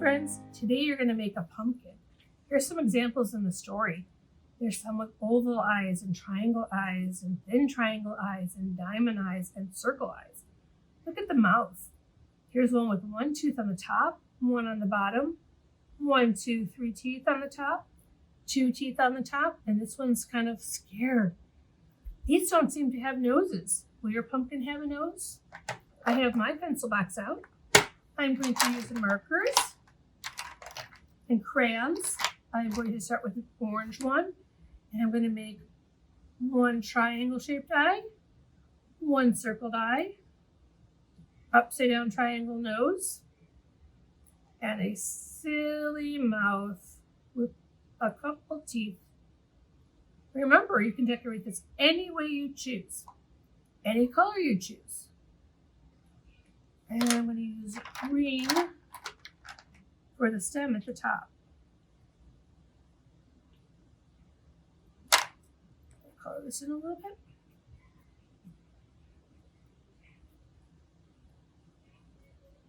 friends, today you're going to make a pumpkin. Here's some examples in the story. There's some with oval eyes and triangle eyes and thin triangle eyes and diamond eyes and circle eyes. Look at the mouth. Here's one with one tooth on the top, one on the bottom, 1, 2, 3 teeth on the top, 2 teeth on the top, and this one's kind of scared. These don't seem to have noses. Will your pumpkin have a nose? I have my pencil box out. I'm going to use the markers and crayons. I'm going to start with an orange one, and I'm going to make one triangle-shaped eye, one circled eye, upside-down triangle nose, and a silly mouth with a couple teeth. Remember, you can decorate this any way you choose, any color you choose. And I'm going to use green for the stem at the top. Color this in a little bit.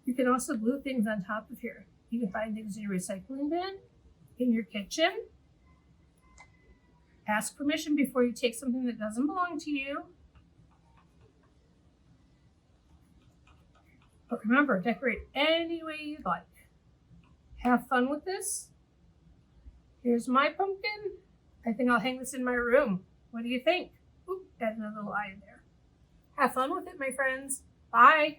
You can also glue things on top of here. You can find things in your recycling bin, in your kitchen. Ask permission before you take something that doesn't belong to you. But remember, decorate any way you'd like. Have fun with this. Here's my pumpkin. I think I'll hang this in my room. What do you think? Oop, got another little eye in there. Have fun with it, my friends. Bye.